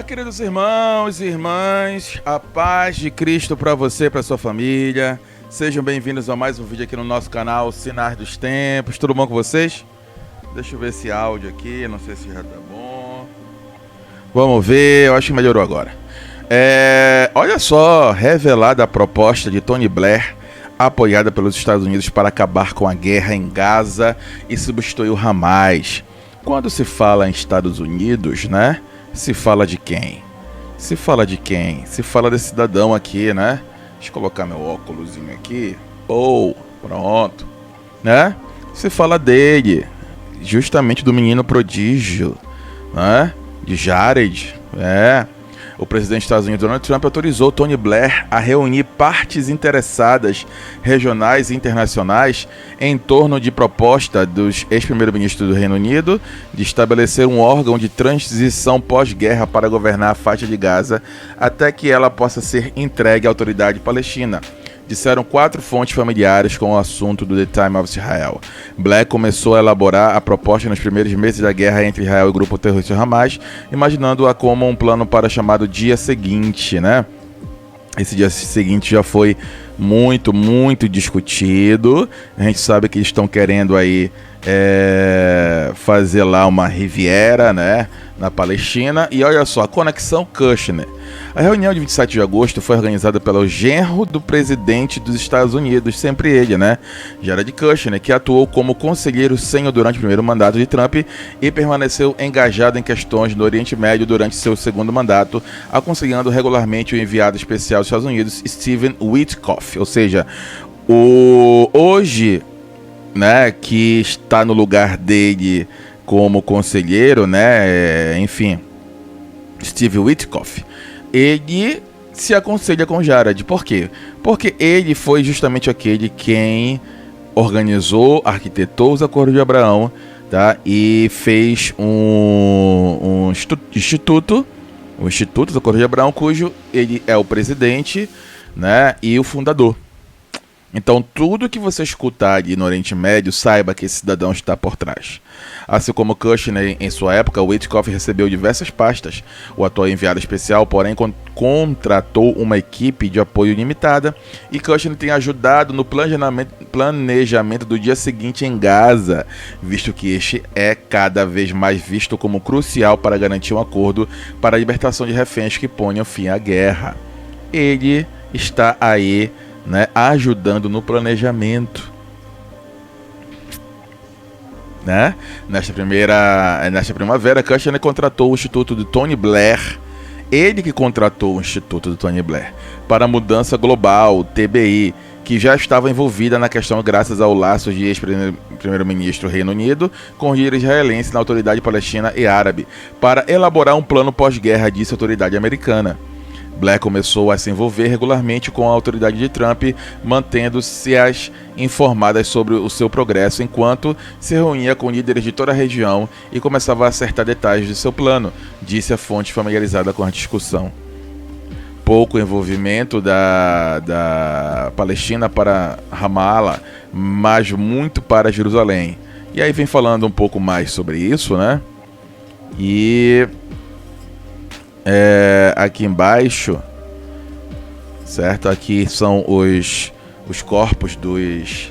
Queridos irmãos e irmãs, a paz de Cristo para você e para sua família. Sejam bem-vindos a mais um vídeo aqui no nosso canal Sinais dos Tempos. Tudo bom com vocês? Deixa eu ver esse áudio aqui, não sei se já tá bom. Vamos ver, eu acho que melhorou agora. Olha só, revelada a proposta de Tony Blair, apoiada pelos Estados Unidos para acabar com a guerra em Gaza e substituir o Hamas. Quando se fala em Estados Unidos, né? Se fala de quem? Se fala de quem? Se fala desse cidadão aqui, né? Deixa eu colocar meu óculosinho aqui. Pronto. Né? Se fala dele. Justamente do menino prodígio, né? De Jared. O presidente dos Estados Unidos, Donald Trump, autorizou Tony Blair a reunir partes interessadas regionais e internacionais em torno de proposta dos ex-primeiro-ministros do Reino Unido de estabelecer um órgão de transição pós-guerra para governar a faixa de Gaza até que ela possa ser entregue à autoridade palestina. Disseram 4 fontes familiares com o assunto do The Time of Israel. Blair começou a elaborar a proposta nos primeiros meses da guerra entre Israel e o grupo terrorista Hamas, imaginando-a como um plano para o chamado dia seguinte, né? Esse dia seguinte já foi muito discutido. A gente sabe que eles estão querendo aí fazer lá uma Riviera, né, na Palestina. E olha só, a conexão Kushner. A reunião de 27 de agosto foi organizada pelo genro do presidente dos Estados Unidos, sempre ele, né, Jared Kushner, que atuou como conselheiro sênior durante o primeiro mandato de Trump e permaneceu engajado em questões no Oriente Médio durante seu segundo mandato, aconselhando regularmente o enviado especial dos Estados Unidos, Steve Witkoff. Ou seja, hoje, né, que está no lugar dele como conselheiro, né, enfim, Steve Witkoff, ele se aconselha com Jared. Por quê? Porque ele foi justamente aquele quem organizou, arquitetou os Acordos de Abraão, tá? E fez um instituto, o Instituto dos Acordos de Abraão, cujo ele é o presidente, né, e o fundador. Então, tudo que você escutar ali no Oriente Médio, saiba que esse cidadão está por trás. Assim como Kushner, em sua época, Witkoff recebeu diversas pastas. O atual enviado especial, porém, contratou uma equipe de apoio limitada e Kushner tem ajudado no planejamento do dia seguinte em Gaza, visto que este é cada vez mais visto como crucial para garantir um acordo para a libertação de reféns que ponham fim à guerra. Ele está aí, né, ajudando no planejamento, né? Nesta primavera, Kushner contratou o Instituto de Tony Blair, ele que contratou o Instituto de Tony Blair para a Mudança Global, TBI, que já estava envolvida na questão graças ao laço de ex-primeiro-ministro Reino Unido com líderes israelenses na autoridade palestina e árabe, para elaborar um plano pós-guerra, disse a autoridade americana. Blair começou a se envolver regularmente com a autoridade de Trump, mantendo-se informadas sobre o seu progresso, enquanto se reunia com líderes de toda a região e começava a acertar detalhes de seu plano, disse a fonte familiarizada com a discussão. Pouco envolvimento da Palestina para Ramallah, mas muito para Jerusalém. E aí vem falando um pouco mais sobre isso, né? E aqui embaixo, certo? Aqui são os corpos dos,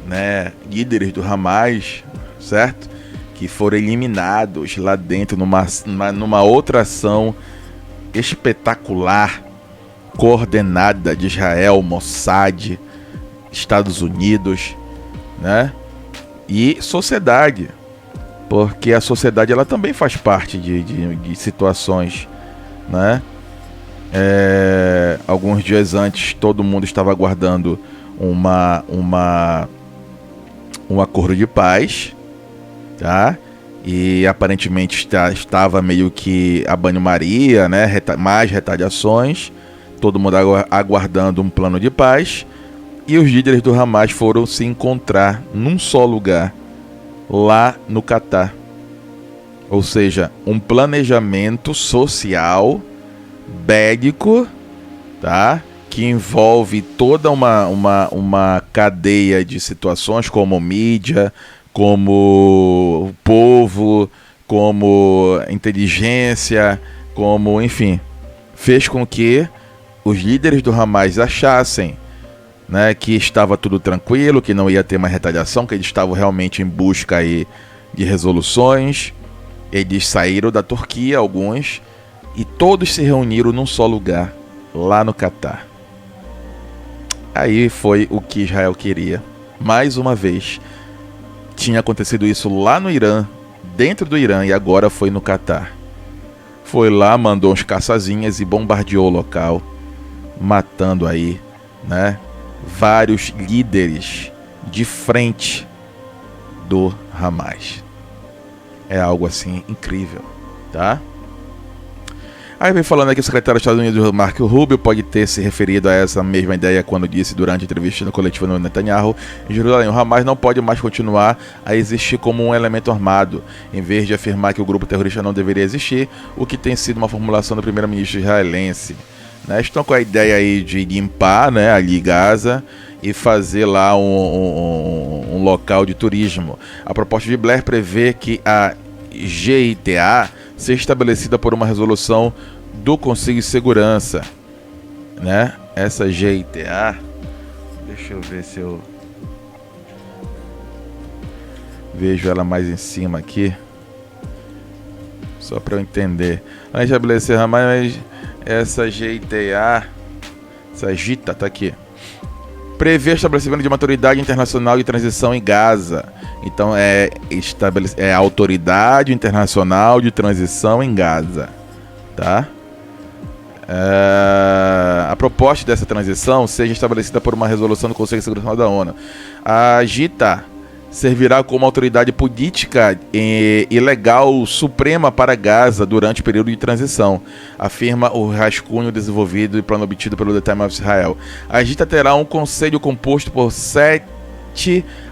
né, líderes do Hamas, certo? Que foram eliminados lá dentro numa outra ação espetacular, coordenada de Israel, Mossad, Estados Unidos, né? E sociedade, porque a sociedade ela também faz parte de situações, né? Alguns dias antes todo mundo estava aguardando um acordo de paz, tá? E aparentemente estava meio que a banho-maria, né? Mais retaliações, todo mundo aguardando um plano de paz, e os líderes do Hamas foram se encontrar num só lugar, lá no Catar. Ou seja, um planejamento social, bélico, tá? Que envolve toda uma cadeia de situações, como mídia, como povo, como inteligência, como, enfim, fez com que os líderes do Hamas achassem, né, que estava tudo tranquilo, que não ia ter mais retaliação, que eles estavam realmente em busca aí de resoluções. Eles saíram da Turquia, alguns, e todos se reuniram num só lugar, lá no Catar. Aí foi o que Israel queria. Mais uma vez, tinha acontecido isso lá no Irã, dentro do Irã, e agora foi no Catar. Foi lá, mandou uns caçazinhas e bombardeou o local, matando aí, né, vários líderes de frente do Hamas. É algo assim incrível, tá? Aí vem falando aqui o secretário dos Estados Unidos, Marco Rubio, pode ter se referido a essa mesma ideia quando disse durante a entrevista no coletivo no Netanyahu em Jerusalém. O Hamas não pode mais continuar a existir como um elemento armado, em vez de afirmar que o grupo terrorista não deveria existir, o que tem sido uma formulação do primeiro-ministro israelense. Né? Estão com a ideia aí de limpar, né, ali Gaza e fazer lá um local de turismo. A proposta de Blair prevê que a GITA ser estabelecida por uma resolução do Conselho de Segurança, né? Essa GITA, deixa eu ver se eu vejo ela mais em cima aqui, só para eu entender. A estabelecer mais essa GITA, essa GITA tá aqui. Prevê estabelecimento de uma autoridade internacional de transição em Gaza. Então é a Autoridade Internacional de Transição em Gaza, tá? A proposta dessa transição seja estabelecida por uma resolução do Conselho de Segurança da ONU. A GITA servirá como autoridade política e legal suprema para Gaza durante o período de transição, afirma o rascunho desenvolvido e plano obtido pelo The Times of Israel. A GITA terá um conselho composto por 7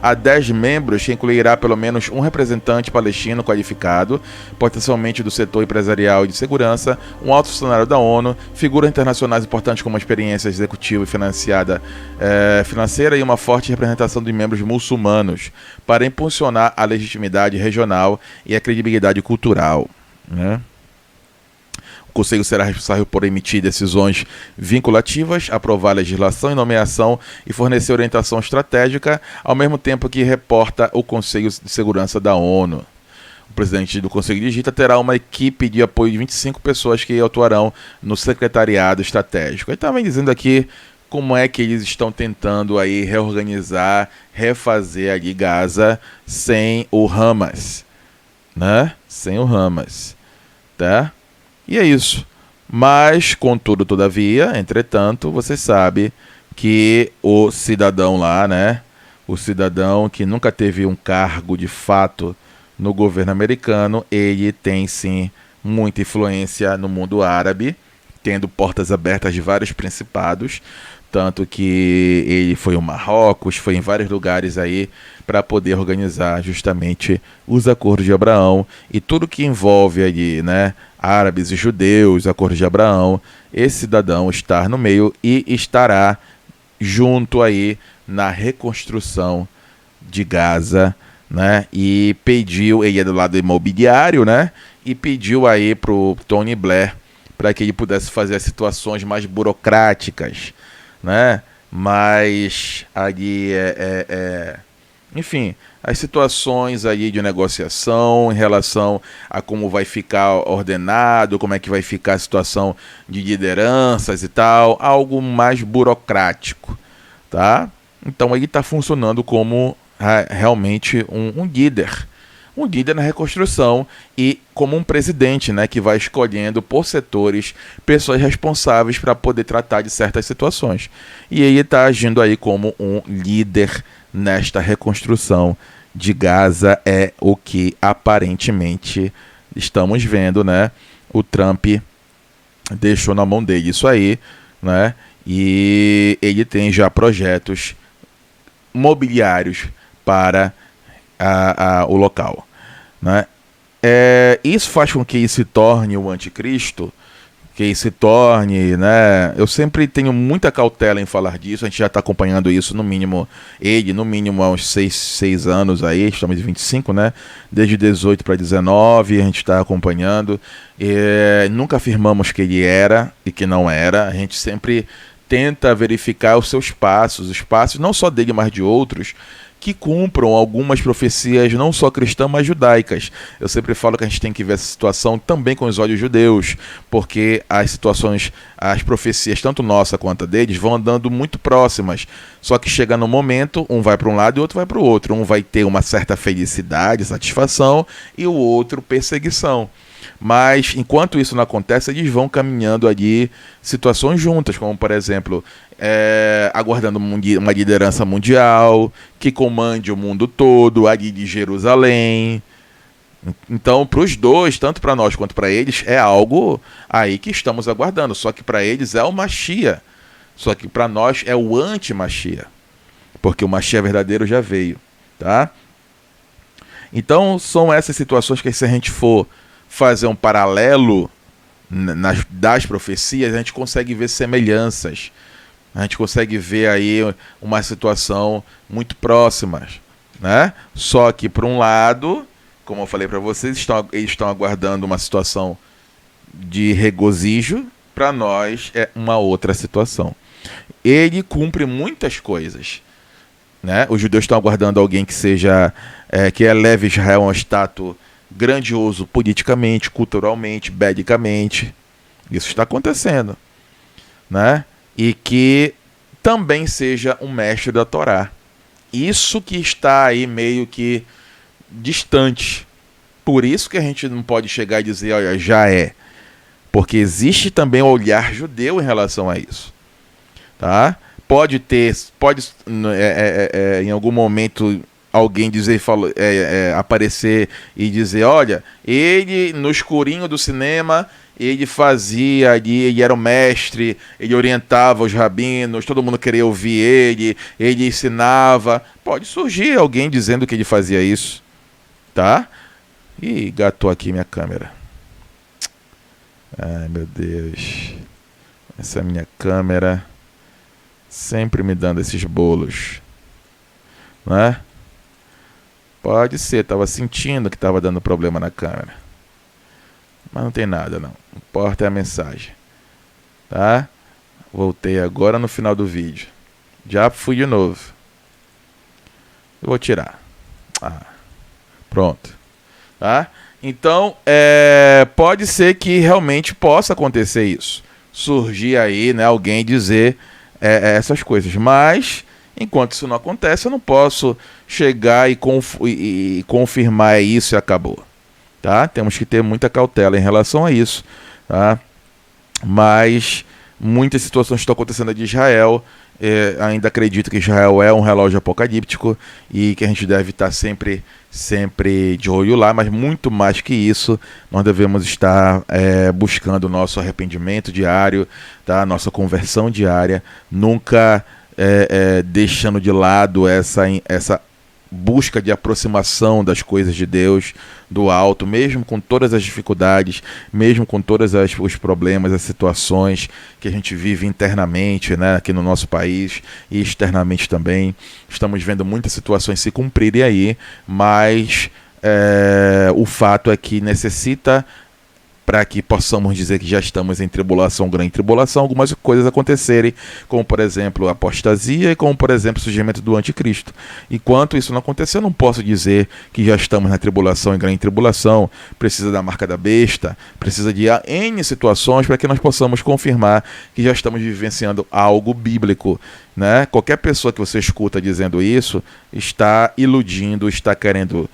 a 10 membros, que incluirá pelo menos um representante palestino qualificado, potencialmente do setor empresarial e de segurança, um alto funcionário da ONU, figuras internacionais importantes como a experiência executiva e financeira e uma forte representação de membros muçulmanos, para impulsionar a legitimidade regional e a credibilidade cultural, né? O Conselho será responsável por emitir decisões vinculativas, aprovar legislação e nomeação e fornecer orientação estratégica, ao mesmo tempo que reporta o Conselho de Segurança da ONU. O presidente do Conselho de GITA terá uma equipe de apoio de 25 pessoas que atuarão no secretariado estratégico. Ele estava dizendo aqui como é que eles estão tentando aí reorganizar, refazer ali Gaza sem o Hamas, né? Sem o Hamas, tá? E é isso. Mas, contudo, todavia, entretanto, você sabe que o cidadão lá, né? O cidadão que nunca teve um cargo de fato no governo americano, ele tem sim muita influência no mundo árabe, tendo portas abertas de vários principados, tanto que ele foi ao Marrocos, foi em vários lugares aí para poder organizar justamente os acordos de Abraão e tudo que envolve ali, né, árabes e judeus, acordos de Abraão. Esse cidadão está no meio e estará junto aí na reconstrução de Gaza, né? E pediu, ele é do lado imobiliário, né? E pediu aí pro Tony Blair para que ele pudesse fazer as situações mais burocráticas, né? Mas ali enfim, as situações aí de negociação em relação a como vai ficar ordenado, como é que vai ficar a situação de lideranças e tal, algo mais burocrático, tá? Então ele está funcionando como realmente um líder na reconstrução e como um presidente, né, que vai escolhendo por setores pessoas responsáveis para poder tratar de certas situações. E ele está agindo aí como um líder nesta reconstrução de Gaza, é o que aparentemente estamos vendo, né? O Trump deixou na mão dele isso aí, né? E ele tem já projetos mobiliários para o local, né? Isso faz com que ele se torne o anticristo, que se torne, né? Eu sempre tenho muita cautela em falar disso. A gente já está acompanhando isso, no mínimo, no mínimo há uns 6 anos aí, estamos em 25, né? Desde 18 para 19, a gente está acompanhando. Nunca afirmamos que ele era e que não era. A gente sempre tenta verificar os seus passos, os passos não só dele, mas de outros, que cumpram algumas profecias não só cristãs, mas judaicas. Eu sempre falo que a gente tem que ver essa situação também com os olhos judeus, porque as situações, as profecias, tanto nossa quanto a deles, vão andando muito próximas. Só que chega no momento, um vai para um lado e o outro vai para o outro. Um vai ter uma certa felicidade, satisfação, e o outro perseguição. Mas, enquanto isso não acontece, eles vão caminhando ali situações juntas, como, por exemplo, aguardando uma liderança mundial que comande o mundo todo, ali de Jerusalém. Então, para os dois, tanto para nós quanto para eles, é algo aí que estamos aguardando. Só que para eles é o Machia. Só que para nós é o anti-Machia. Porque o Machia verdadeiro já veio. Tá? Então, são essas situações que, se a gente for fazer um paralelo das profecias, a gente consegue ver semelhanças. A gente consegue ver aí uma situação muito próxima, né? Só que, por um lado, como eu falei para vocês, eles estão aguardando uma situação de regozijo. Para nós é uma outra situação. Ele cumpre muitas coisas, né? Os judeus estão aguardando alguém que seja que eleve Israel a um status grandioso politicamente, culturalmente, bedicamente. Isso está acontecendo, né? E que também seja um mestre da Torá. Isso que está aí meio que distante. Por isso que a gente não pode chegar e dizer, olha, já é. Porque existe também o olhar judeu em relação a isso. Tá? Pode em algum momento alguém aparecer e dizer, olha, ele no escurinho do cinema, ele fazia ali, ele era o mestre, ele orientava os rabinos, todo mundo queria ouvir ele ensinava. Pode surgir alguém dizendo que ele fazia isso, tá? Ih, gatou aqui minha câmera. Ai, meu Deus. Essa minha câmera sempre me dando esses bolos, né? Pode ser, estava sentindo que estava dando problema na câmera. Mas não tem nada, não. O que importa é a mensagem. Tá? Voltei agora no final do vídeo. Já fui de novo. Eu vou tirar. Pronto. Tá? Então, pode ser que realmente possa acontecer isso. Surgir aí, né, alguém dizer essas coisas. Mas, enquanto isso não acontece, eu não posso chegar e confirmar isso e acabou. Tá? Temos que ter muita cautela em relação a isso. Tá? Mas muitas situações estão acontecendo de Israel. Ainda acredito que Israel é um relógio apocalíptico e que a gente deve estar sempre de olho lá, mas muito mais que isso, nós devemos estar buscando o nosso arrependimento diário, tá? Nossa conversão diária, nunca deixando de lado essa busca de aproximação das coisas de Deus, do alto, mesmo com todas as dificuldades, mesmo com todos os problemas, as situações que a gente vive internamente, né, aqui no nosso país e externamente também. Estamos vendo muitas situações se cumprirem aí, mas o fato é que necessita, para que possamos dizer que já estamos em tribulação, grande tribulação, algumas coisas acontecerem, como por exemplo a apostasia e como por exemplo o surgimento do anticristo. Enquanto isso não acontecer, eu não posso dizer que já estamos na tribulação e grande tribulação. Precisa da marca da besta, precisa de N situações para que nós possamos confirmar que já estamos vivenciando algo bíblico, né? Qualquer pessoa que você escuta dizendo isso está iludindo, está querendo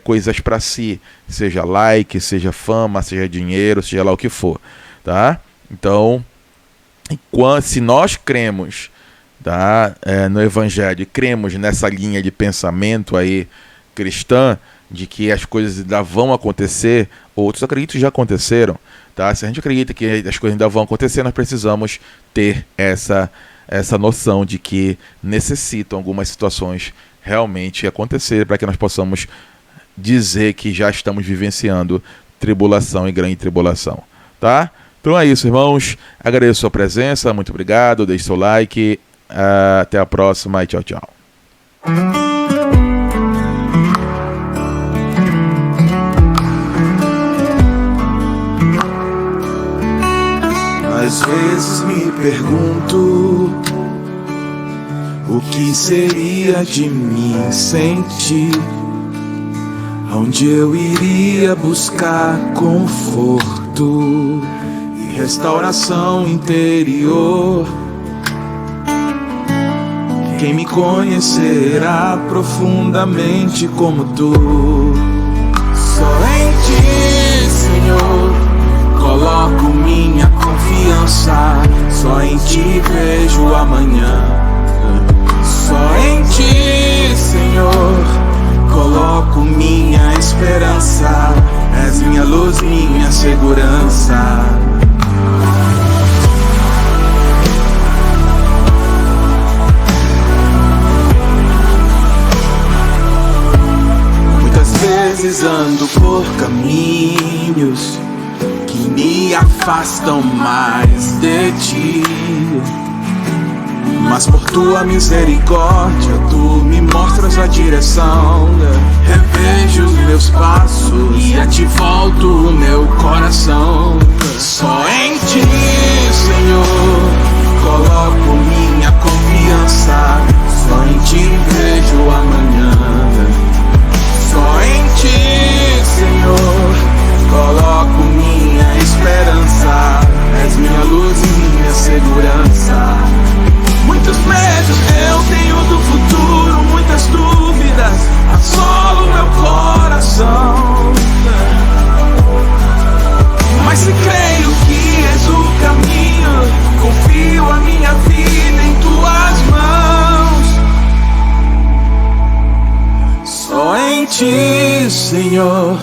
coisas para si, seja like, seja fama, seja dinheiro, seja lá o que for, tá? Então, se nós cremos, tá, no Evangelho, cremos nessa linha de pensamento aí cristã, de que as coisas ainda vão acontecer, outros acreditam que já aconteceram, tá? Se a gente acredita que as coisas ainda vão acontecer, nós precisamos ter essa noção de que necessitam algumas situações realmente acontecer para que nós possamos dizer que já estamos vivenciando tribulação e grande tribulação, tá? Então é isso, irmãos. Agradeço a sua presença, muito obrigado, deixe seu like, até a próxima e tchau, tchau. Às vezes me pergunto o que seria de mim sem ti, onde eu iria buscar conforto e restauração interior. Quem me conhecerá profundamente como tu? Só em ti, Senhor, coloco minha confiança. Só em ti vejo amanhã. Só em ti, Senhor, coloco minha esperança. És minha luz, minha segurança. Muitas vezes ando por caminhos que me afastam mais de ti, mas por tua misericórdia tu me mostras a direção. Revejo os meus passos e a ti volto o meu coração. Só em ti, Senhor, coloco minha confiança. Só em ti vejo amanhã. Só em ti, Senhor, coloco minha esperança. És minha luz e minha segurança. Muitos medos eu tenho do futuro, muitas dúvidas assolam meu coração. Mas se creio que és o caminho, confio a minha vida em tuas mãos. Só em ti, Senhor,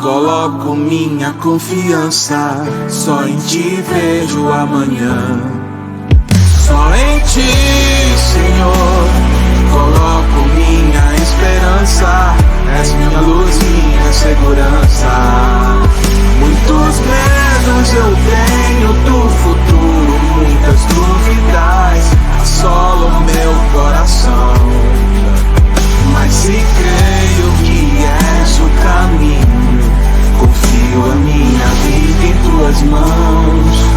coloco minha confiança. Só em ti vejo amanhã. Só em ti, Senhor, coloco minha esperança. És minha luz, minha segurança. Muitos medos eu tenho do futuro, muitas dúvidas assolam meu coração. Mas se creio que és o caminho, confio a minha vida em tuas mãos.